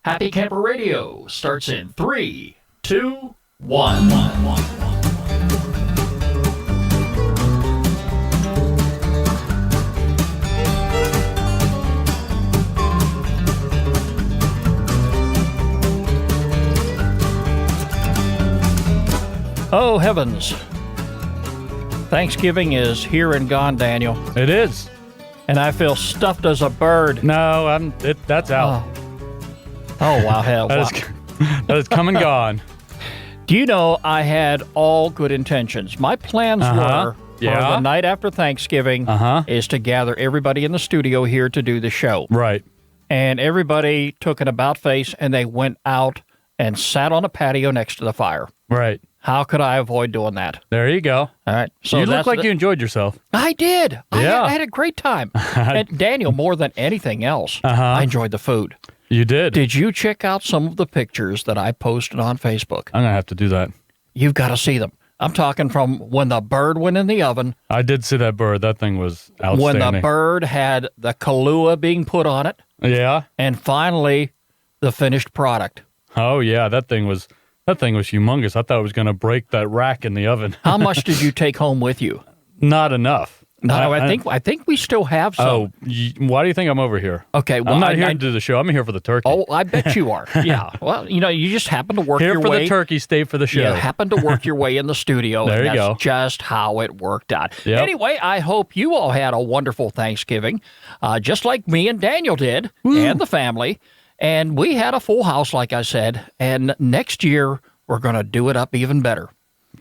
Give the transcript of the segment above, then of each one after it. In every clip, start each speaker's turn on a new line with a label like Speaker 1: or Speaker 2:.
Speaker 1: Happy Camper Radio starts in 3, 2, 1. Oh, heavens. Thanksgiving is here and gone, Daniel.
Speaker 2: It is.
Speaker 1: And I feel stuffed as a bird.
Speaker 2: No, that's out.
Speaker 1: Oh, wow, hell.
Speaker 2: That is come and gone.
Speaker 1: Do you know I had all good intentions? My plans were for the night after Thanksgiving is to gather everybody in the studio here to do the show.
Speaker 2: Right.
Speaker 1: And everybody took an about face and they went out and sat on a patio next to the fire.
Speaker 2: Right.
Speaker 1: How could I avoid doing that?
Speaker 2: There you go.
Speaker 1: All right. So
Speaker 2: you look like you enjoyed yourself.
Speaker 1: I did.
Speaker 2: Yeah.
Speaker 1: I had a great time. And Daniel, more than anything else, I enjoyed the food.
Speaker 2: You did.
Speaker 1: Did you check out some of the pictures that I posted on Facebook?
Speaker 2: I'm going to have to do that.
Speaker 1: You've got to see them. I'm talking from when the bird went in the oven.
Speaker 2: I did see that bird. That thing was outstanding.
Speaker 1: When the bird had the Kahlua being put on it.
Speaker 2: Yeah.
Speaker 1: And finally, the finished product.
Speaker 2: Oh, yeah. That thing was humongous. I thought it was going to break that rack in the oven.
Speaker 1: How much did you take home with you?
Speaker 2: Not enough.
Speaker 1: No, I think we still have some.
Speaker 2: Oh, why do you think I'm over here?
Speaker 1: Okay, well,
Speaker 2: I'm not here to do the show. I'm here for the turkey.
Speaker 1: Oh, I bet you are. Yeah. Well, you just happen to work your way.
Speaker 2: Here for the turkey, stay for the show.
Speaker 1: You happen to work your way in the studio.
Speaker 2: There you go.
Speaker 1: That's just how it worked out.
Speaker 2: Yep.
Speaker 1: Anyway, I hope you all had a wonderful Thanksgiving, just like me and Daniel did, and the family. And we had a full house, like I said. And next year, we're going to do it up even better.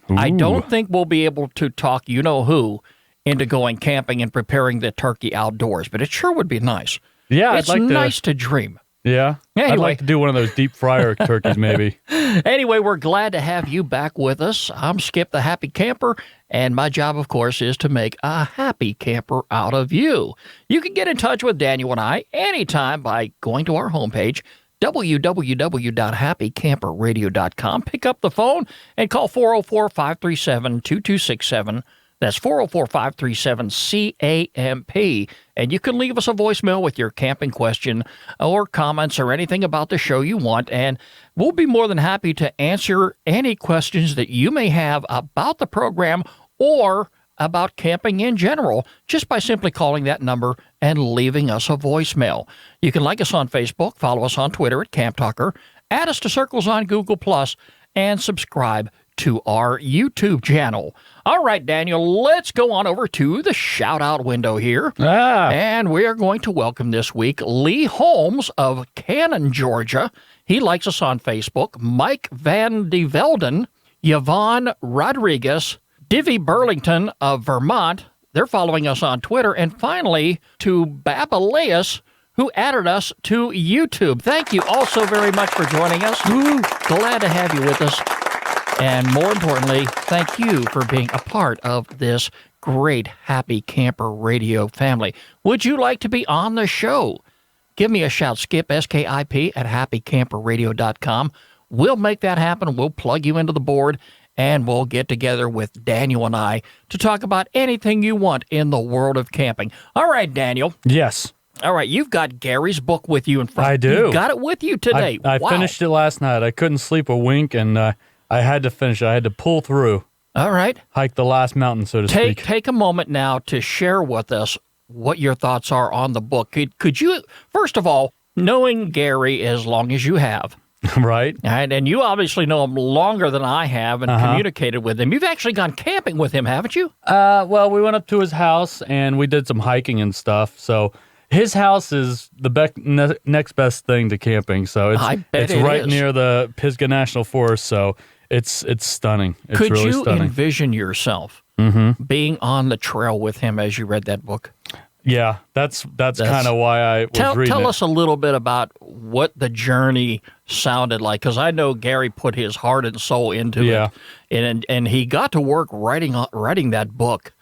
Speaker 2: Ooh.
Speaker 1: I don't think we'll be able to talk you-know-who into going camping and preparing the turkey outdoors, but it sure would be nice.
Speaker 2: Yeah,
Speaker 1: it's nice to dream.
Speaker 2: Yeah,
Speaker 1: anyway.
Speaker 2: I'd like to do one of those deep fryer turkeys, maybe.
Speaker 1: Anyway, we're glad to have you back with us. I'm Skip the Happy Camper, and my job, of course, is to make a happy camper out of you. You can get in touch with Daniel and I anytime by going to our homepage, www.happycamperradio.com. Pick up the phone and call 404-537-2267. That's 404-537-CAMP. And you can leave us a voicemail with your camping question or comments or anything about the show you want. And we'll be more than happy to answer any questions that you may have about the program or about camping in general, just by simply calling that number and leaving us a voicemail. You can like us on Facebook, follow us on Twitter at Camp Talker, add us to Circles on Google+, and subscribe to our YouTube channel. All right, Daniel, let's go on over to the shout-out window here. And we are going to welcome this week Lee Holmes of Cannon, Georgia. He likes us on Facebook. Mike Van de Velden, Yvonne Rodriguez, Divvy Burlington of Vermont. They're following us on Twitter. And finally, to Babaleus, who added us to YouTube. Thank you all so very much for joining us. Glad to have you with us. And more importantly, thank you for being a part of this great Happy Camper Radio family. Would you like to be on the show? Give me a shout, Skip, S-K-I-P, at happycamperradio.com. We'll make that happen. We'll plug you into the board, and we'll get together with Daniel and I to talk about anything you want in the world of camping. All right, Daniel.
Speaker 2: Yes.
Speaker 1: All right, you've got Gary's book with you in front.
Speaker 2: I do.
Speaker 1: You've got it with you today.
Speaker 2: I finished it last night. I couldn't sleep a wink, and I had to finish it. I had to pull through.
Speaker 1: All right.
Speaker 2: Hike the last mountain, so to speak.
Speaker 1: Take a moment now to share with us what your thoughts are on the book. Could you, first of all, knowing Gary as long as you have,
Speaker 2: right?
Speaker 1: And you obviously know him longer than I have and communicated with him. You've actually gone camping with him, haven't you?
Speaker 2: Well, we went up to his house, and we did some hiking and stuff, so his house is the next best thing to camping, so it's right near the Pisgah National Forest, so it's stunning. It's really stunning.
Speaker 1: Could you envision yourself being on the trail with him as you read that book?
Speaker 2: Yeah, that's kind of why I was reading it.
Speaker 1: Tell us a little bit about what the journey sounded like, because I know Gary put his heart and soul into it, and he got to work writing that book.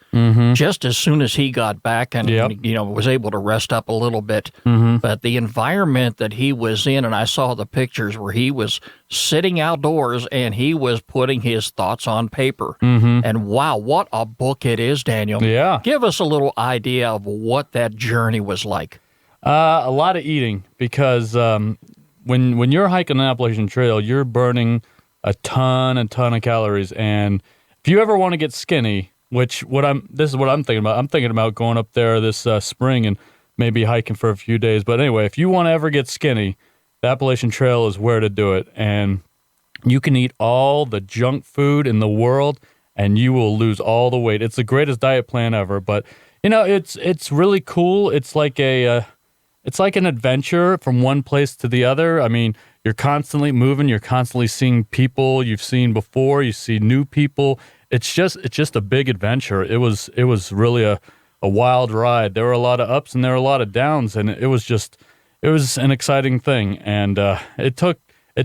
Speaker 1: Just as soon as he got back and was able to rest up a little bit. But the environment that he was in, and I saw the pictures where he was sitting outdoors and he was putting his thoughts on paper. And wow, what a book it is, Daniel.
Speaker 2: Yeah.
Speaker 1: Give us a little idea of what that journey was like.
Speaker 2: A lot of eating, because when you're hiking an Appalachian Trail, you're burning a ton of calories. And if you ever want to get skinny, this is what I'm thinking about. I'm thinking about going up there this spring and maybe hiking for a few days. But anyway, if you want to ever get skinny, the Appalachian Trail is where to do it. And you can eat all the junk food in the world and you will lose all the weight. It's the greatest diet plan ever. But, it's really cool. It's like it's like an adventure from one place to the other. I mean, you're constantly moving. You're constantly seeing people you've seen before. You see new people. It's just a big adventure. It was really a wild ride. There were a lot of ups and there were a lot of downs, and it was an exciting thing. And it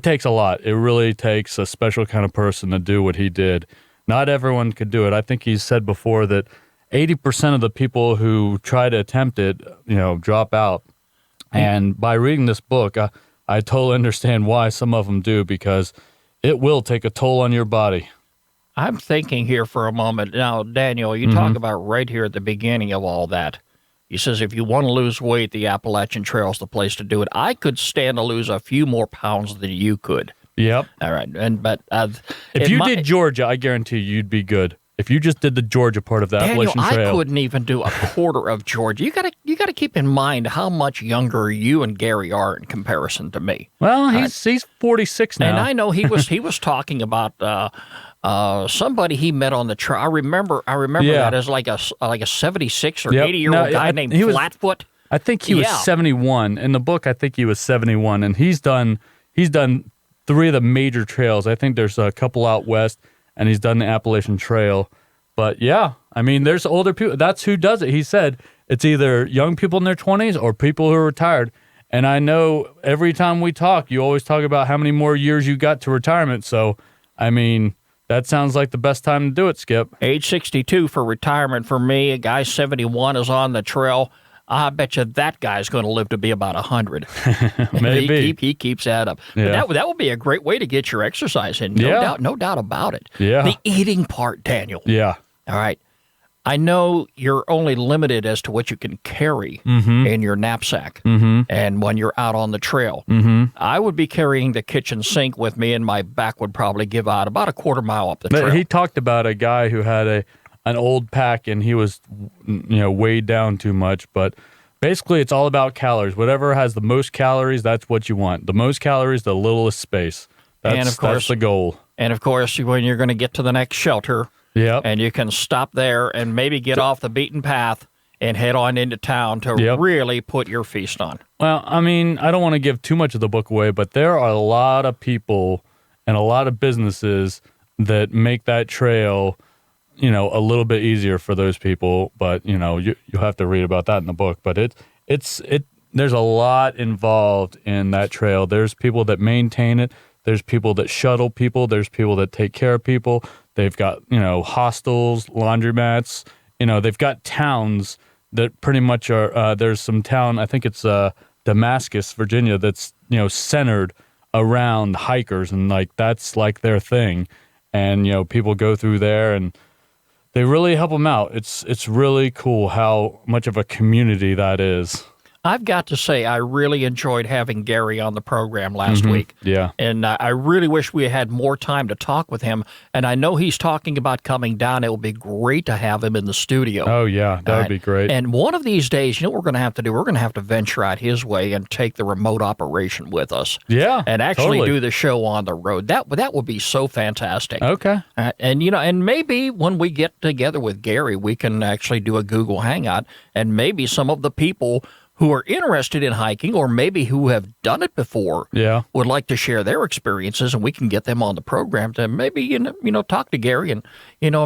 Speaker 2: takes a lot. It really takes a special kind of person to do what he did. Not everyone could do it. I think he's said before that 80% of the people who try to attempt it, drop out. And by reading this book, I totally understand why some of them do, because it will take a toll on your body.
Speaker 1: I'm thinking here for a moment. Now, Daniel, you talk about right here at the beginning of all that. He says if you want to lose weight, the Appalachian Trail is the place to do it. I could stand to lose a few more pounds than you could.
Speaker 2: Yep.
Speaker 1: All right. But
Speaker 2: if you did Georgia, I guarantee you'd be good. If you just did the Georgia part of the Appalachian Trail.
Speaker 1: I couldn't even do a quarter of Georgia. You got to keep in mind how much younger you and Gary are in comparison to me.
Speaker 2: Well, he's 46 now.
Speaker 1: And I know he was talking about somebody he met on the trail. I remember that as like a 76 or 80-year-old guy named Flatfoot.
Speaker 2: I think he was 71. In the book, I think he was 71, and he's done 3 of the major trails. I think there's a couple out west, and he's done the Appalachian Trail. But yeah, I mean, there's older people. That's who does it. He said it's either young people in their 20s or people who are retired. And I know every time we talk, you always talk about how many more years you got to retirement. So, I mean, that sounds like the best time to do it, Skip.
Speaker 1: Age 62 for retirement for me. A guy 71 is on the trail. I bet you that guy's going to live to be about 100.
Speaker 2: Maybe.
Speaker 1: He keeps that up.
Speaker 2: Yeah.
Speaker 1: But that would be a great way to get your exercise in. No doubt about it.
Speaker 2: Yeah.
Speaker 1: The eating part, Daniel.
Speaker 2: Yeah.
Speaker 1: All right. I know you're only limited as to what you can carry in your knapsack and when you're out on the trail. I would be carrying the kitchen sink with me, and my back would probably give out about a quarter mile up the trail.
Speaker 2: He talked about a guy who had an old pack, and he was weighed down too much. But basically, it's all about calories. Whatever has the most calories, that's what you want. The most calories, the littlest space. That's the goal.
Speaker 1: And of course, when you're going to get to the next shelter, and you can stop there and maybe get off the beaten path and head on into town to really put your feast on.
Speaker 2: Well, I mean, I don't want to give too much of the book away, but there are a lot of people and a lot of businesses that make that trail, a little bit easier for those people. But, you'll have to read about that in the book. But there's a lot involved in that trail. There's people that maintain it. There's people that shuttle people. There's people that take care of people. They've got, hostels, laundromats. They've got towns that pretty much are, there's some town, I think it's Damascus, Virginia, that's, centered around hikers. And, that's, their thing. And, people go through there and they really help them out. It's really cool how much of a community that is.
Speaker 1: I've got to say, I really enjoyed having Gary on the program last week.
Speaker 2: Yeah.
Speaker 1: And I really wish we had more time to talk with him. And I know he's talking about coming down. It would be great to have him in the studio.
Speaker 2: Oh, yeah. That would be great.
Speaker 1: And one of these days, what we're going to have to do? We're going to have to venture out his way and take the remote operation with us.
Speaker 2: Yeah.
Speaker 1: And actually do the show on the road. That would be so fantastic.
Speaker 2: Okay.
Speaker 1: And maybe when we get together with Gary, we can actually do a Google Hangout, and maybe some of the people who are interested in hiking, or maybe who have done it before, would like to share their experiences, and we can get them on the program to maybe talk to Gary, and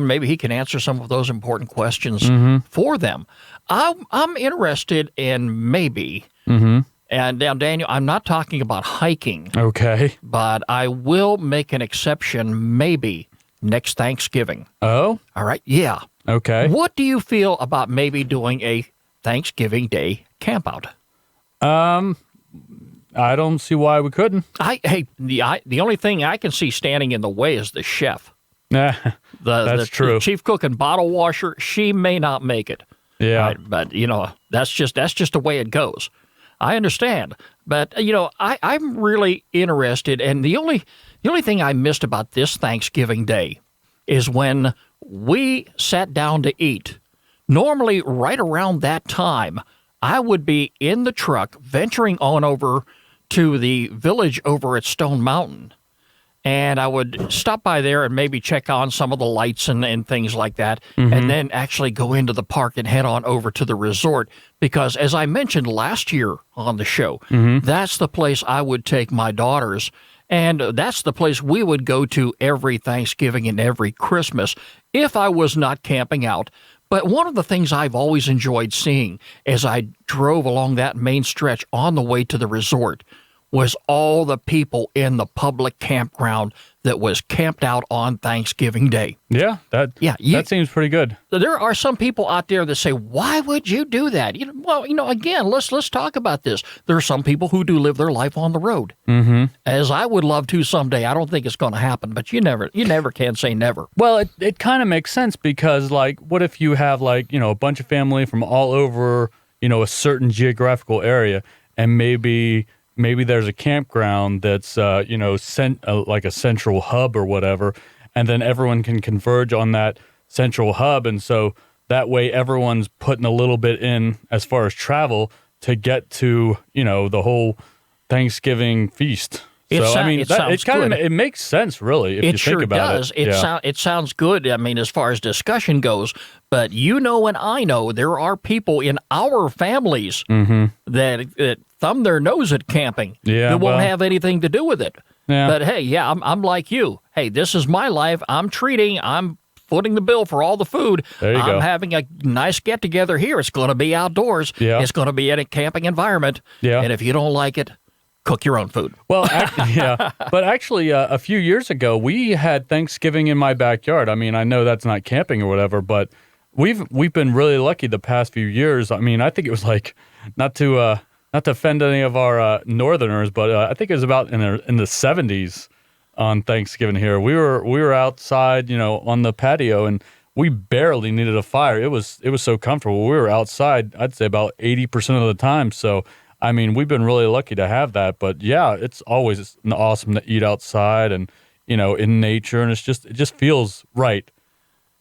Speaker 1: maybe he can answer some of those important questions for them. I'm interested in maybe, and now Daniel, I'm not talking about hiking,
Speaker 2: okay,
Speaker 1: but I will make an exception maybe next Thanksgiving.
Speaker 2: Oh,
Speaker 1: all right, yeah,
Speaker 2: okay.
Speaker 1: What do you feel about maybe doing a Thanksgiving Day camp out?
Speaker 2: I don't see why we couldn't.
Speaker 1: The only thing I can see standing in the way is the chef.
Speaker 2: That's true.
Speaker 1: The chief cook and bottle washer, she may not make it.
Speaker 2: Yeah.
Speaker 1: Right? But that's just the way it goes. I understand. But, I'm really interested. And the only thing I missed about this Thanksgiving Day is when we sat down to eat. Normally, right around that time, I would be in the truck venturing on over to the village over at Stone Mountain. And I would stop by there and maybe check on some of the lights and things like that, and then actually go into the park and head on over to the resort. Because as I mentioned last year on the show, that's the place I would take my daughters, and that's the place we would go to every Thanksgiving and every Christmas if I was not camping out. But one of the things I've always enjoyed seeing as I drove along that main stretch on the way to the resort was all the people in the public campground that was camped out on Thanksgiving Day.
Speaker 2: Yeah, that seems pretty good.
Speaker 1: There are some people out there that say, "Why would you do that?" Again, let's talk about this. There are some people who do live their life on the road, as I would love to someday. I don't think it's going to happen, but you never can say never.
Speaker 2: Well, it kind of makes sense because, like, what if you have a bunch of family from all over, a certain geographical area, and maybe there's a campground that's, like a central hub or whatever, and then everyone can converge on that central hub. And so that way everyone's putting a little bit in as far as travel to get to, the whole Thanksgiving feast. It makes sense, really, if you think about it.
Speaker 1: It sure does. It sounds good, as far as discussion goes, but and I know there are people in our families that thumb their nose at camping that won't have anything to do with it. Yeah. But hey, I'm like you. Hey, this is my life. I'm footing the bill for all the food.
Speaker 2: There you go.
Speaker 1: I'm having a nice get-together here. It's going to be outdoors.
Speaker 2: Yeah.
Speaker 1: It's going to be in a camping environment.
Speaker 2: Yeah.
Speaker 1: And if you don't like it, cook your own food.
Speaker 2: Well, but actually, a few years ago, we had Thanksgiving in my backyard. I know that's not camping or whatever, but we've been really lucky the past few years. I think it was like not to offend any of our Northerners, but I think it was about in the 70s on Thanksgiving here. We were outside, on the patio, and we barely needed a fire. It was so comfortable. We were outside, I'd say about 80% of the time. So. We've been really lucky to have that, but yeah, it's always awesome to eat outside and, in nature, and it just feels right.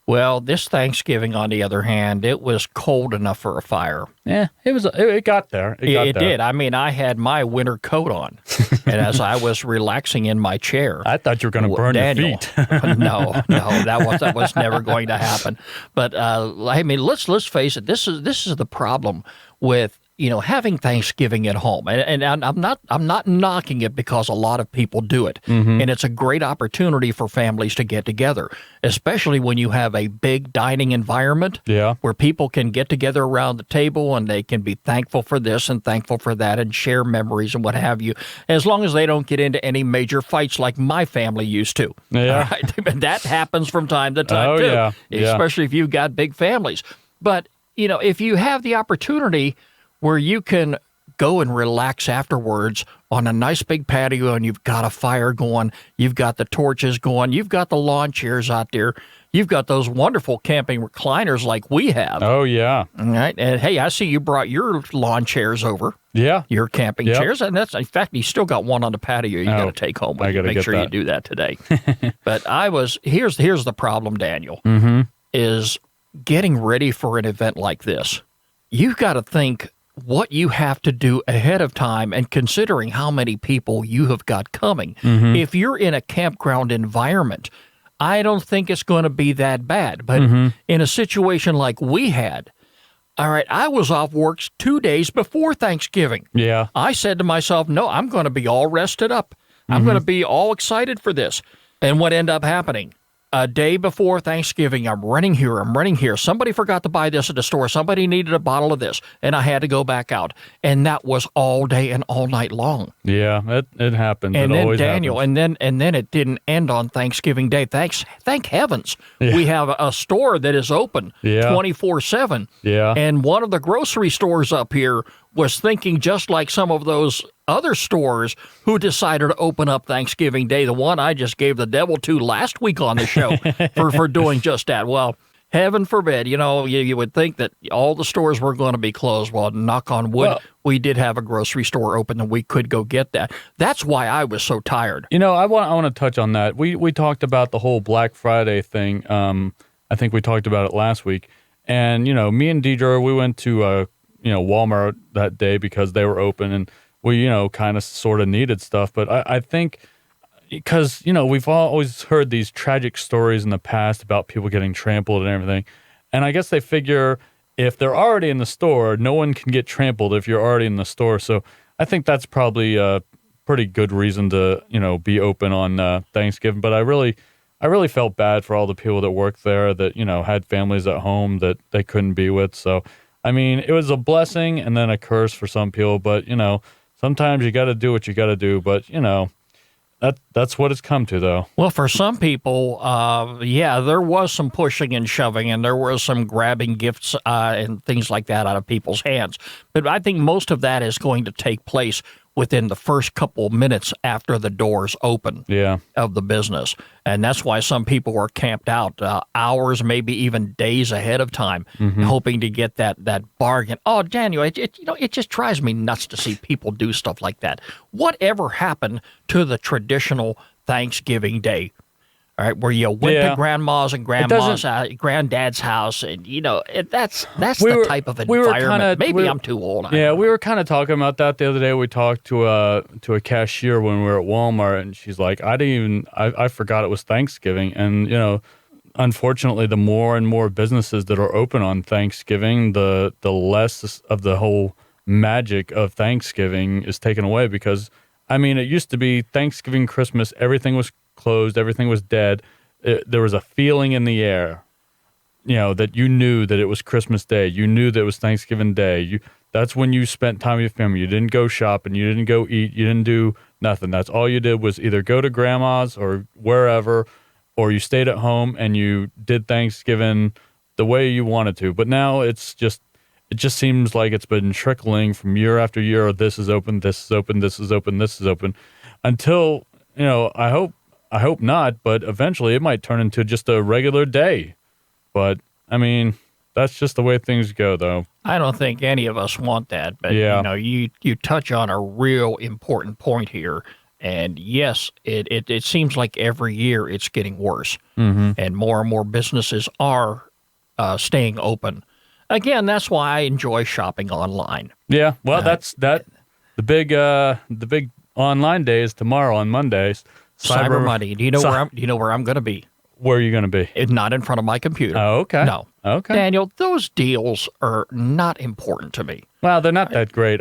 Speaker 1: Well, this Thanksgiving, on the other hand, it was cold enough for a fire.
Speaker 2: Yeah, it got there. It
Speaker 1: did. I had my winter coat on, and as I was relaxing in my chair,
Speaker 2: I thought you were going to burn your feet.
Speaker 1: No, that was never going to happen. But let's face it. This is the problem with having Thanksgiving at home, and I'm not knocking it because a lot of people do it, and it's a great opportunity for families to get together, especially when you have a big dining environment, where people can get together around the table and they can be thankful for this and thankful for that and share memories and what have you, as long as they don't get into any major fights like my family used to.
Speaker 2: Yeah,
Speaker 1: right? That happens from time to time too, especially if you've got big families. But if you have the opportunity where you can go and relax afterwards on a nice big patio, and you've got a fire going, you've got the torches going, you've got the lawn chairs out there, you've got those wonderful camping recliners like we have.
Speaker 2: Oh, yeah.
Speaker 1: All right. And hey, I see you brought your lawn chairs over.
Speaker 2: Yeah.
Speaker 1: Your camping chairs. And in fact, you still got one on the patio you got to take home with you. Make sure you do that today. But here's the problem, Daniel, is getting ready for an event like this. You've got to think what you have to do ahead of time, and considering how many people you have got coming. If you're in a campground environment, I don't think it's going to be that bad. But in a situation like we had, all right, I was off work 2 days before Thanksgiving.
Speaker 2: Yeah.
Speaker 1: I said to myself, no, I'm going to be all rested up. I'm going to be all excited for this. And what ended up happening? A day before Thanksgiving, I'm running here. Somebody forgot to buy this at the store. Somebody needed a bottle of this, and I had to go back out. And that was all day and all night long.
Speaker 2: Yeah, it happens.
Speaker 1: And
Speaker 2: it
Speaker 1: then
Speaker 2: always
Speaker 1: Daniel,
Speaker 2: happens.
Speaker 1: and then it didn't end on Thanksgiving Day. Thank heavens. Yeah. We have a store that is open 24/7.
Speaker 2: Yeah.
Speaker 1: And one of the grocery stores up here was thinking just like some of those other stores who decided to open up Thanksgiving Day, the one I just gave the devil to last week on the show for doing just that. Well, Heaven forbid. You would think that all the stores were going to be closed. Well, knock on wood, we did have a grocery store open and we could go get that. That's why I was so tired.
Speaker 2: I want to touch on that. We talked about the whole Black Friday thing. I think we talked about it last week. And, me and Deidre, we went to, Walmart that day because they were open and we, kind of sort of needed stuff. But I think because, we've always heard these tragic stories in the past about people getting trampled and everything. And I guess they figure if they're already in the store, no one can get trampled if you're already in the store. So I think that's probably a pretty good reason to, be open on Thanksgiving. But I really felt bad for all the people that worked there that, had families at home that they couldn't be with. So, I mean, it was a blessing and then a curse for some people. But, sometimes you got to do what you got to do. But, that's what it's come to, though.
Speaker 1: Well, for some people, there was some pushing and shoving, and there was some grabbing gifts and things like that out of people's hands. But I think most of that is going to take place within the first couple of minutes after the doors open of the business. And that's why some people are camped out hours, maybe even days ahead of time, hoping to get that bargain. Oh, Daniel, it just drives me nuts to see people do stuff like that. Whatever happened to the traditional Thanksgiving Day? All right, where you went to grandma's and granddad's house, and that's the type of environment. Maybe I'm too old.
Speaker 2: We were kind of talking about that the other day. We talked to a cashier when we were at Walmart, and she's like, I forgot it was Thanksgiving, and unfortunately, the more and more businesses that are open on Thanksgiving, the less of the whole magic of Thanksgiving is taken away because, it used to be Thanksgiving, Christmas, everything was closed, everything was dead. There was a feeling in the air, that you knew that it was Christmas Day. You knew that it was Thanksgiving Day. That's when you spent time with your family. You didn't go shopping. You didn't go eat. You didn't do nothing. That's all you did was either go to grandma's or wherever, or you stayed at home and you did Thanksgiving the way you wanted to. But now it just seems like it's been trickling from year after year. This is open, this is open, this is open, this is open, until, I hope not, but eventually it might turn into just a regular day. But, that's just the way things go, though.
Speaker 1: I don't think any of us want that, but, you touch on a real important point here. And, yes, it seems like every year it's getting worse. And more businesses are staying open. Again, that's why I enjoy shopping online.
Speaker 2: Yeah, well, the big online day is tomorrow on Mondays.
Speaker 1: Cyber Monday. Do you know where I'm going to be?
Speaker 2: Where are you going to be?
Speaker 1: Not in front of my computer.
Speaker 2: Oh, okay.
Speaker 1: No.
Speaker 2: Okay.
Speaker 1: Daniel, those deals are not important to me.
Speaker 2: Well, they're not that great.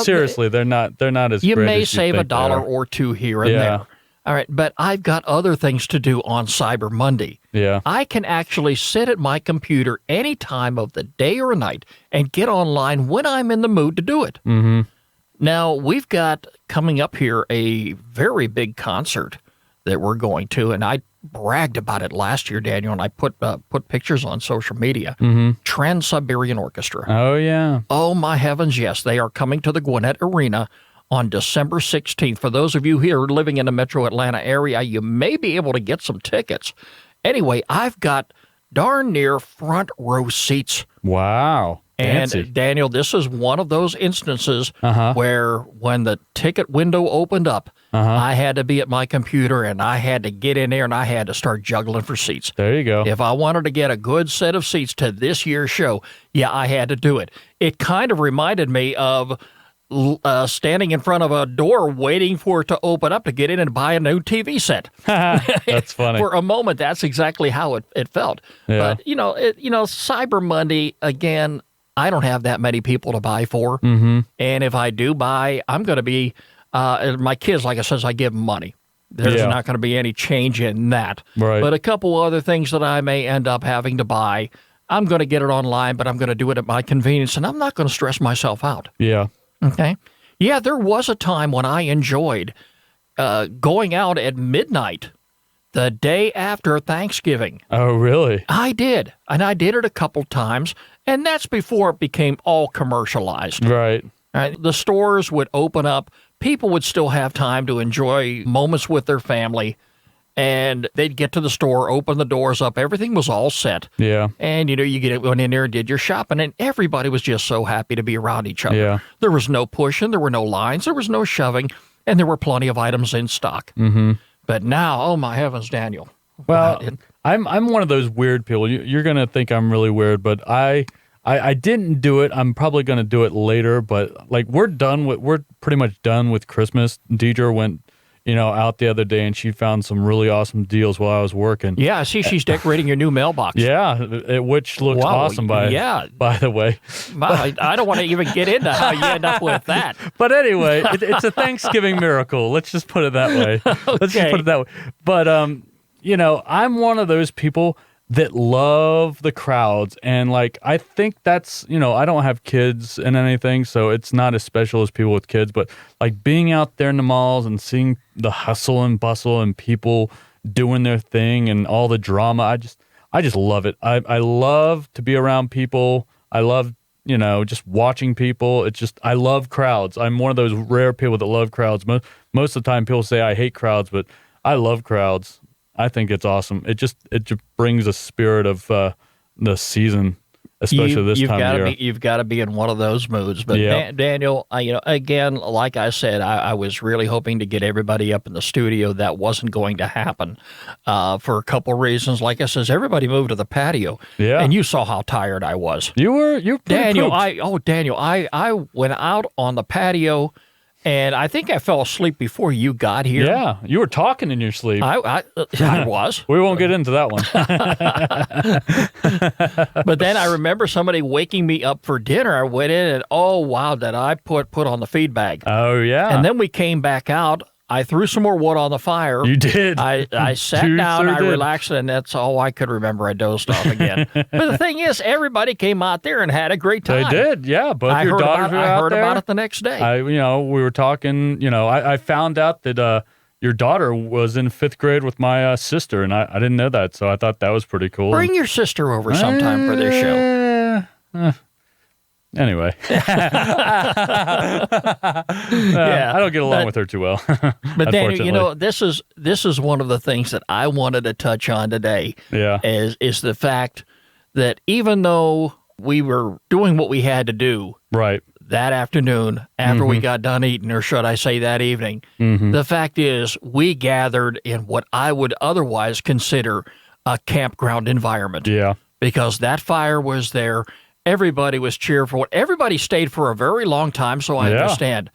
Speaker 2: Seriously, they're not as great as you
Speaker 1: may save $1 or $2 here and there. All right, but I've got other things to do on Cyber Monday.
Speaker 2: Yeah.
Speaker 1: I can actually sit at my computer any time of the day or night and get online when I'm in the mood to do it. Now, we've got coming up here a very big concert that we're going to, and I bragged about it last year, Daniel, and I put pictures on social media. Trans-Siberian Orchestra.
Speaker 2: Oh, yeah.
Speaker 1: Oh, my heavens, yes. They are coming to the Gwinnett Arena on December 16th. For those of you here living in the metro Atlanta area, you may be able to get some tickets. Anyway, I've got darn near front row seats.
Speaker 2: Wow. Fancy.
Speaker 1: And Daniel, this is one of those instances where when the ticket window opened up, I had to be at my computer and I had to get in there and I had to start juggling for seats.
Speaker 2: There you go.
Speaker 1: If I wanted to get a good set of seats to this year's show, I had to do it. It kind of reminded me of standing in front of a door waiting for it to open up to get in and buy a new TV set.
Speaker 2: That's funny.
Speaker 1: For a moment, that's exactly how it felt.
Speaker 2: Yeah.
Speaker 1: But, Cyber Monday, again, I don't have that many people to buy for. And if I do buy, I'm going to be, my kids, like I said, I give them money. There's not going to be any change in that.
Speaker 2: Right.
Speaker 1: But a couple other things that I may end up having to buy, I'm going to get it online, but I'm going to do it at my convenience, and I'm not going to stress myself out.
Speaker 2: Yeah.
Speaker 1: Okay. Yeah, there was a time when I enjoyed going out at midnight the day after Thanksgiving.
Speaker 2: Oh, really?
Speaker 1: I did. And I did it a couple times. And that's before it became all commercialized.
Speaker 2: Right.
Speaker 1: The stores would open up. People would still have time to enjoy moments with their family. And they'd get to the store, open the doors up. Everything was all set.
Speaker 2: Yeah.
Speaker 1: And, you went in there and did your shopping, and everybody was just so happy to be around each other.
Speaker 2: Yeah.
Speaker 1: There was no pushing. There were no lines. There was no shoving. And there were plenty of items in stock. Mm-hmm. But now, oh, my heavens, Daniel.
Speaker 2: Well, I'm one of those weird people. You're going to think I'm really weird, but I didn't do it. I'm probably going to do it later, but like we're pretty much done with Christmas. Deidre went out the other day, and she found some really awesome deals while I was working.
Speaker 1: Yeah, I see she's decorating your new mailbox.
Speaker 2: Yeah, which looks awesome by the way.
Speaker 1: I don't want to even get into how you end up with that.
Speaker 2: But anyway, it's a Thanksgiving miracle. Let's just put it that way.
Speaker 1: Okay.
Speaker 2: But I'm one of those people that love the crowds, and like I think that's I don't have kids and anything, so it's not as special as people with kids, but like being out there in the malls and seeing the hustle and bustle and people doing their thing and all the drama, I just love it. I love to be around people. I love just watching people. I love crowds. I'm one of those rare people that love crowds. Most of the time people say I hate crowds, but I love crowds. I think it's awesome. It just brings a spirit of the season, especially this time of year.
Speaker 1: You've got to be in one of those moods. But Daniel, again, like I said, I was really hoping to get everybody up in the studio. That wasn't going to happen for a couple reasons. Like I says, everybody moved to the patio.
Speaker 2: Yeah.
Speaker 1: And you saw how tired I was.
Speaker 2: You're
Speaker 1: Daniel. I went out on the patio. And I think I fell asleep before you got here.
Speaker 2: Yeah, you were talking in your sleep.
Speaker 1: I was.
Speaker 2: We won't get into that
Speaker 1: one. But then I remember somebody waking me up for dinner. I went in and, oh, wow, that I put on the feed bag.
Speaker 2: Oh, yeah.
Speaker 1: And then we came back out. I threw some more wood on the fire.
Speaker 2: You did.
Speaker 1: I sat down, I relaxed, and that's all I could remember. I dozed off again. But the thing is, everybody came out there and had a great time.
Speaker 2: They did, yeah. Both your daughters were out there.
Speaker 1: I heard about it the next day.
Speaker 2: We were talking, I found out that your daughter was in 5th grade with my sister, and I didn't know that, so I thought that was pretty cool.
Speaker 1: Bring your sister over sometime for this show.
Speaker 2: Anyway. I don't get along with her too well.
Speaker 1: But Daniel, this is one of the things that I wanted to touch on today.
Speaker 2: Yeah.
Speaker 1: Is the fact that even though we were doing what we had to do
Speaker 2: right
Speaker 1: that afternoon after we got done eating, or should I say that evening, the fact is we gathered in what I would otherwise consider a campground environment.
Speaker 2: Yeah.
Speaker 1: Because that fire was there. Everybody was cheerful. Everybody stayed for a very long time, so I understand,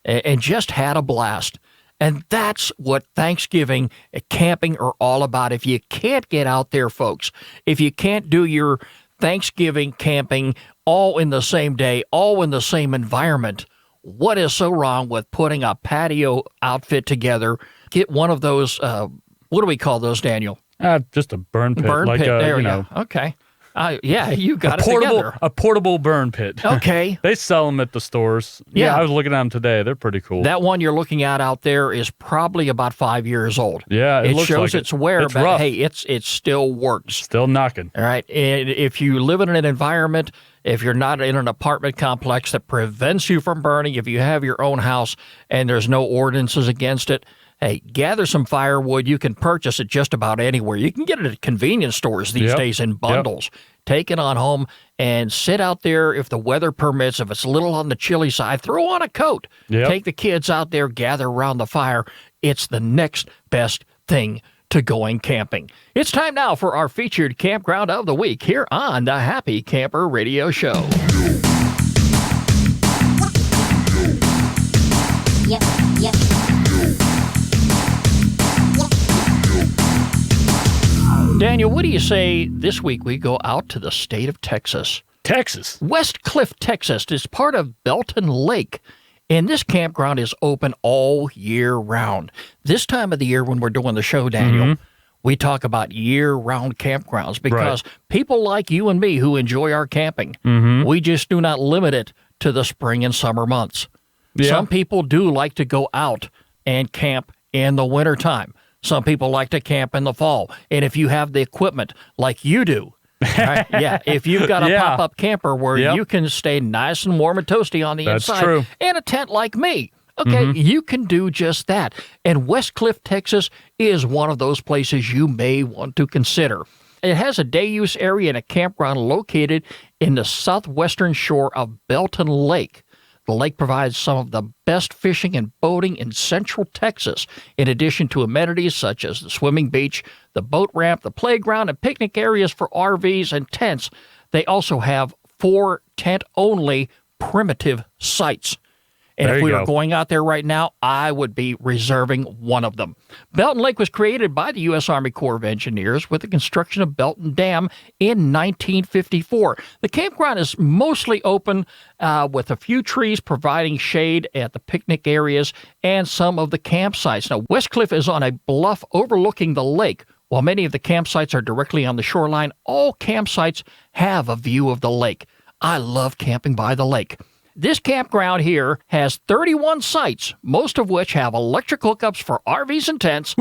Speaker 1: and just had a blast. And that's what Thanksgiving and camping are all about. If you can't get out there, folks, if you can't do your Thanksgiving camping all in the same day, all in the same environment, what is so wrong with putting a patio outfit together? Get one of those, what do we call those, Daniel?
Speaker 2: Just a burn pit.
Speaker 1: Burn pit, there we go. Okay. You got it together.
Speaker 2: A portable burn pit.
Speaker 1: Okay.
Speaker 2: They sell them at the stores. Yeah, I was looking at them today. They're pretty cool.
Speaker 1: That one you're looking at out there is probably about 5 years old.
Speaker 2: Yeah,
Speaker 1: it
Speaker 2: looks
Speaker 1: shows
Speaker 2: like
Speaker 1: its wear,
Speaker 2: it's
Speaker 1: but
Speaker 2: rough.
Speaker 1: hey, it still works.
Speaker 2: Still knocking.
Speaker 1: All right. And if you live in an environment, if you're not in an apartment complex that prevents you from burning, if you have your own house and there's no ordinances against it, hey, gather some firewood. You can purchase it just about anywhere. You can get it at convenience stores these days in bundles. Take it on home and sit out there if the weather permits. If it's a little on the chilly side, throw on a coat. Take the kids out there, gather around the fire. It's the next best thing to going camping. It's time now for our featured campground of the week here on the Happy Camper Radio Show.
Speaker 3: Yep.
Speaker 1: Daniel, what do you say this week we go out to the state of Texas?
Speaker 2: Texas?
Speaker 1: West Cliff, Texas is part of Belton Lake, and this campground is open all year round. This time of the year when we're doing the show, Daniel, we talk about year-round campgrounds because people like you and me who enjoy our camping, we just do not limit it to the spring and summer months. Yeah. Some people do like to go out and camp in the wintertime. Some people like to camp in the fall. And if you have the equipment like you do, right, if you've got a pop-up camper where you can stay nice and warm and toasty on the inside, and a tent like me, Okay, you can do just that. And West Cliff, Texas is one of those places you may want to consider. It has a day use area and a campground located in the southwestern shore of Belton Lake. The lake provides some of the best fishing and boating in central Texas, in addition to amenities such as the swimming beach, the boat ramp, the playground, and picnic areas for RVs and tents. They also have 4 tent-only primitive sites. And if we were going out there right now, I would be reserving one of them. Belton Lake was created by the U.S. Army Corps of Engineers with the construction of Belton Dam in 1954. The campground is mostly open with a few trees providing shade at the picnic areas and some of the campsites. Now, West Cliff is on a bluff overlooking the lake. While many of the campsites are directly on the shoreline, all campsites have a view of the lake. I love camping by the lake. This campground here has 31 sites, most of which have electric hookups for RVs and tents,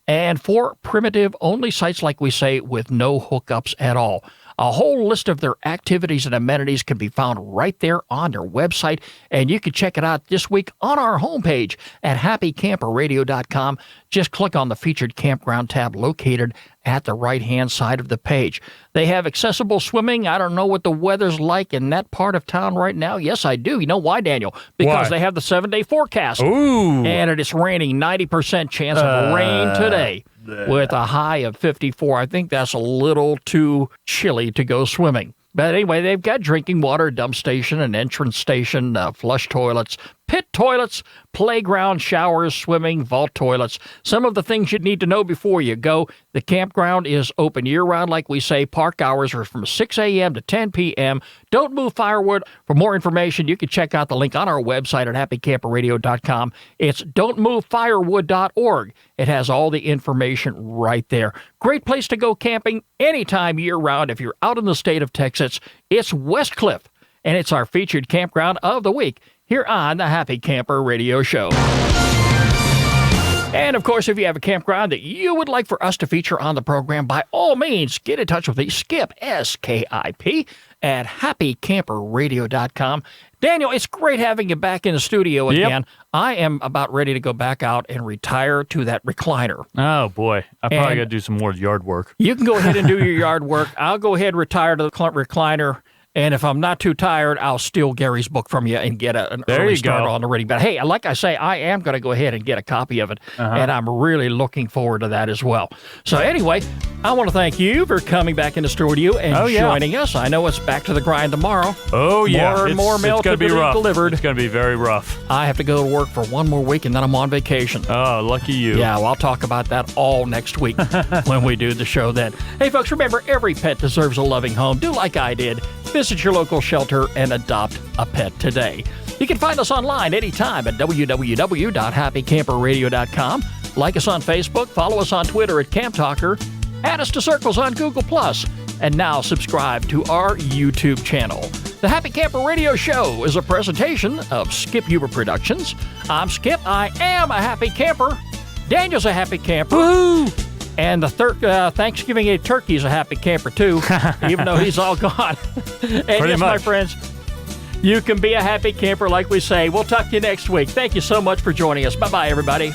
Speaker 1: and 4 primitive-only sites, like we say, with no hookups at all. A whole list of their activities and amenities can be found right there on their website, and you can check it out this week on our homepage at happycamperradio.com. Just click on the Featured Campground tab located at the right-hand side of the page. They have accessible swimming. I don't know what the weather's like in that part of town right now. Yes, I do. You know why, Daniel? Because they have the 7-day forecast.
Speaker 2: Ooh.
Speaker 1: And it is raining, 90% chance of rain today with a high of 54. I think that's a little too chilly to go swimming. But anyway, they've got drinking water, dump station, an entrance station, flush toilets, pit toilets, playground, showers, swimming, vault toilets. Some of the things you need to know before you go. The campground is open year-round, like we say. Park hours are from 6 a.m. to 10 p.m. Don't move firewood. For more information, you can check out the link on our website at happycamperradio.com. It's don'tmovefirewood.org. It has all the information right there. Great place to go camping anytime year-round if you're out in the state of Texas. It's West Cliff, and it's our featured campground of the week here on the Happy Camper Radio Show. And, of course, if you have a campground that you would like for us to feature on the program, by all means, get in touch with me, Skip, S-K-I-P, at happycamperradio.com. Daniel, it's great having you back in the studio again.
Speaker 2: Yep.
Speaker 1: I am about ready to go back out and retire to that recliner.
Speaker 2: Oh, boy. I probably got to do some more yard work.
Speaker 1: You can go ahead and do your yard work. I'll go ahead and retire to the recliner. And if I'm not too tired, I'll steal Gary's book from you and get an early start on the reading. But hey, like I say, I am going to go ahead and get a copy of it, and I'm really looking forward to that as well. So anyway, I want to thank you for coming back in the studio and joining us. I know it's back to the grind tomorrow.
Speaker 2: Oh, yeah.
Speaker 1: More and more mail to be delivered.
Speaker 2: It's going to be very rough.
Speaker 1: I have to go to work for one more week, and then I'm on vacation.
Speaker 2: Oh, lucky you.
Speaker 1: Yeah, well, I'll talk about that all next week when we do the show then. Hey, folks, remember, every pet deserves a loving home. Do like I did. Visit your local shelter and adopt a pet today. You can find us online anytime at www.happycamperradio.com. Like us on Facebook, follow us on Twitter at Camp Talker, add us to circles on Google+, and now subscribe to our YouTube channel. The Happy Camper Radio Show is a presentation of Skip Huber Productions. I'm Skip. I am a happy camper. Daniel's a happy camper.
Speaker 2: Woo!
Speaker 1: And the Thanksgiving Day turkey is a happy camper, too, even though he's all gone. And yes, my friends, you can be a happy camper like we say. We'll talk to you next week. Thank you so much for joining us. Bye-bye, everybody.